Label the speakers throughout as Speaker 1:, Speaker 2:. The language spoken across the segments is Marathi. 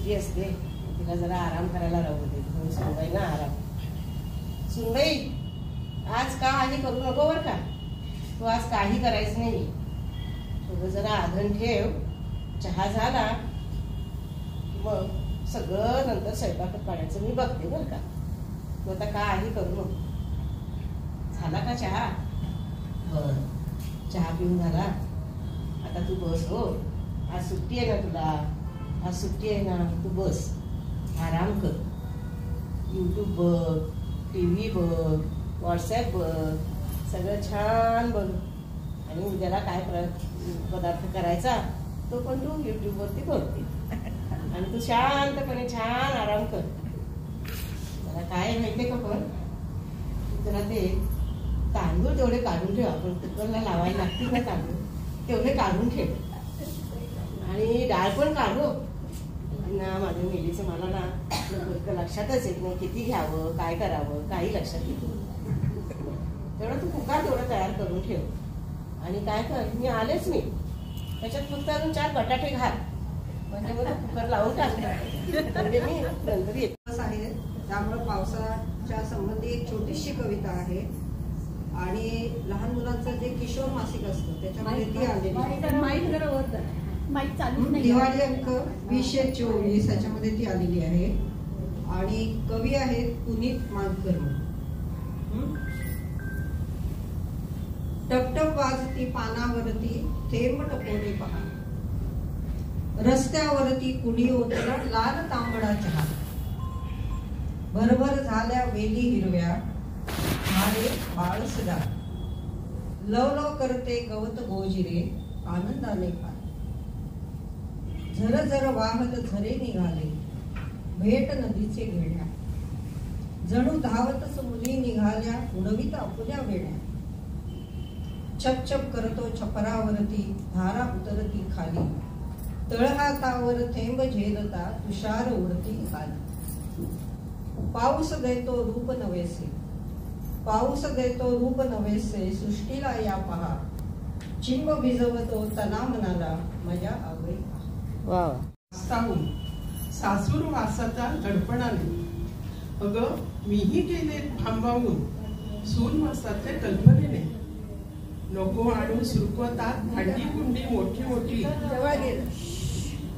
Speaker 1: सुट्टी असते, तिला जरा आराम करायला राहू दे. सुनबाई ना आराम. सुनबाई आज काही करू नको बरं का. तू आज काही करायचं नाही. थोडं जरा आधण ठेव. चहा झाला मग सगळं नंतर स्वयंपाकात पाडायचं मी बघते बरं का. तू आता काही करू नको. झाला का चहा? बर, चहा पिऊन झाला. आता तू बस. हो, आज सुट्टी आहे ना तुला. आज सुट्टी आहे ना, तू बस आराम कर. यूट्यूब बघ, TV बघ, व्हॉट्सॲप बघ, सगळं छान बघ. आणि उद्याला काय पदार्थ करायचा तो पण तू यूट्यूबवरती बघते. आणि तू शांतपणे छान आराम कर. जरा काय माहितीये का, पण जरा ते तांदूळ तेवढे काढून ठेव. आपण कुकरला लावायला लागतील ना तांदूळ, तेवढे काढून ठेव. आणि डाळ पण काढू ना. माझ्या मेलीचं मला ना लक्षातच येत नाही किती घ्यावं, काय करावं, काही लक्षात येत नाही. तेवढं तू कुकर तेवढं तयार करून ठेव. आणि काय कर, मी आलेच मी त्याच्यात फक्त अजून 4 बटाटे घाल, म्हणजे मला कुकर लावून टाकणार. म्हणजे मी नंतर येत
Speaker 2: आहे. त्यामुळे पावसाच्या संबंधी एक छोटीशी कविता आहे. आणि लहान मुलांचं जे किशोर मासिक असतं त्याच्यामध्ये ती आलेली. दिवाळी अंक 2024 याच्यामध्ये ती आलेली आहे. आणि कवी आहेत पुनीत मानकर. टपटप वाजती पानावरती थेंब टपोरी पहा. रस्त्यावरती कुणी ओतला लाल तांबडा चहा. भरभर झाल्या वेली हिरव्या मारे बाळ सदा. लव लव करते गवत गोजिरे आनंदाने पाय. झर झर वाहत झरे निघाले भेट नदीचे घेण्या. जणू धावतच मुली निघाल्या उडवीत आपुल्या वेण्या. छप छप करतो छपरावरती धारा उतरती खाली. तळहातावर थेंब झेलता तुषार उडती खाली. पाऊस देतो रूप नवेसे, पाऊस देतो रूप नवेसे सृष्टीला या पहा. चिंब भिजवतो तना मनाला माझ्या आवडी.
Speaker 3: सासूर वासाचा दडपणाने अगं मीही गेले थांबावून सून वासाचे कल्पनेने. नको आणू सुरकवतात भांडी कुंडी मोठी मोठी.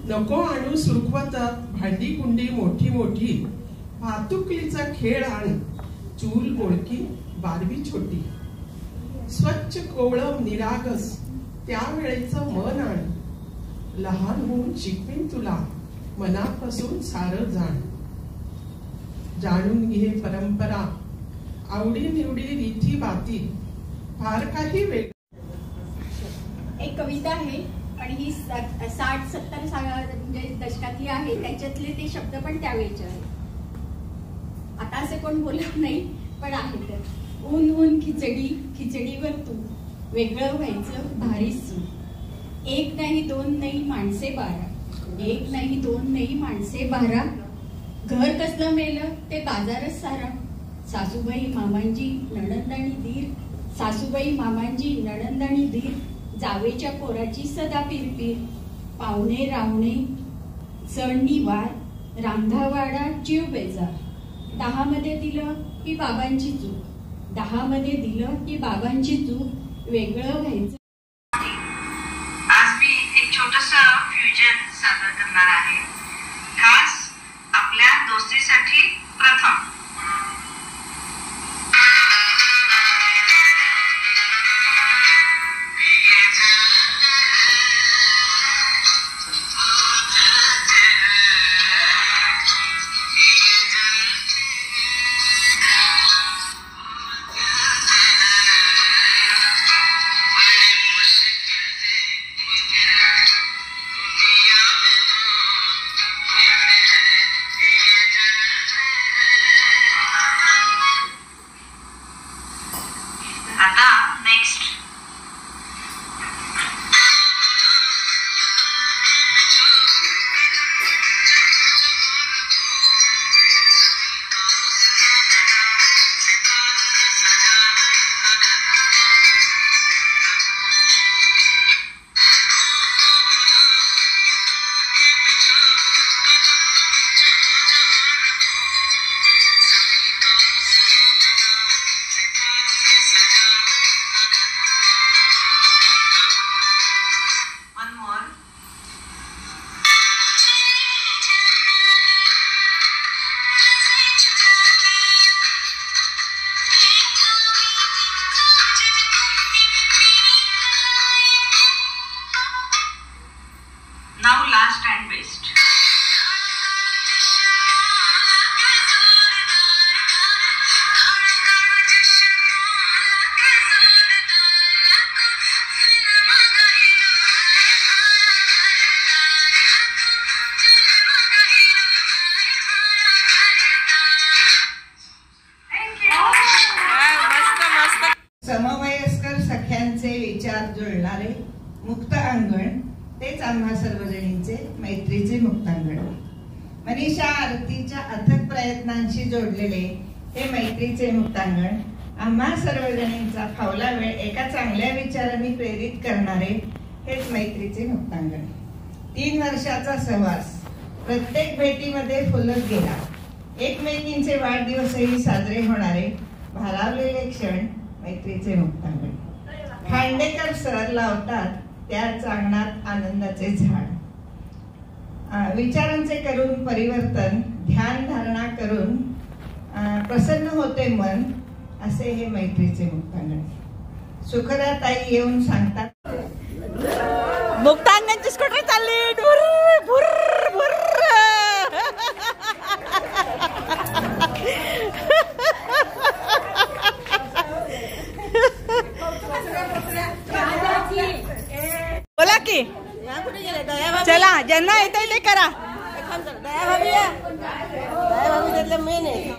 Speaker 3: नको आणू सुरकवतात भांडी कुंडी मोठी मोठी. भातुकलीचा खेळ आणि चूल गोळकी बारवी छोटी. स्वच्छ कोवळं निरागस त्यावेळेचं मन आणि. लहान होऊन शिकवीन तुला मनापासून सारं जाण. जाणून घे परंपरा आवडी निवडी रीती बाती. फार काही वेग.
Speaker 4: एक कविता आहे आणि ही 60-70 म्हणजे दशकातली आहे. त्याच्यातले ते शब्द पण त्यावेळेचे आहेत. आता असे कोण बोलत नाही पण आहे. तर ऊन ऊन खिचडी खिचडीवर तू वेगळं व्हायचं भारी सून. एक नाही दोन नाही माणसे 12. एक नाही दोन नाही माणसे 12. घर कसलं मेलं ते बाजारच सारा. सासूबाई मामांजी नणंद आणि दीर. सासूबाई मामांजी नणंद आणि दीर. जावेच्या पोराची सदा पिरपीर. पाहुणे रावणे सणनी वार रांधावाडा जीव बेजार. 10 मध्ये दिलं की बाबांची चूक. 10 मध्ये दिलं की बाबांची चूक. वेगळं व्हायचं.
Speaker 5: आज मी एक छोटंसं फ्युजन सादर करणार आहे, खास आपल्या दोस्तीसाठी. प्रथम
Speaker 6: हेच आम्हा सर्वजणींचे मैत्रीचे मुक्तांगण. मनीषा आरतीच्या अथक प्रयत्नांशी जोडलेले हे मैत्रीचे मुक्तांगण आम्हा सर्वजणींचा फावला वेळ एका चांगल्या विचारांनी प्रेरित करणारे हेच मैत्रीचे मुक्तांगण. 3 वर्षाचा सहवास प्रत्येक भेटीमध्ये फुलत गेला. एकमेकींचे वाढदिवसही साजरे होणारे भारावलेले क्षण मैत्रीचे मुक्तांगण. खांडेकर सर लावतात त्याच अंगणात आनंदाचे झाड. विचारांचे करून परिवर्तन, ध्यान धारणा करून प्रसन्न होते मन, असे हे मैत्रीचे मुक्तांगण. सुखदा ताई येऊन सांगतात
Speaker 7: मुक्तांगणची स्कूटर चालली भुर भुर भुर. बोला की चला ज्यांना येत ते करा.
Speaker 1: दया भाभी त्यातलं मेन आहे.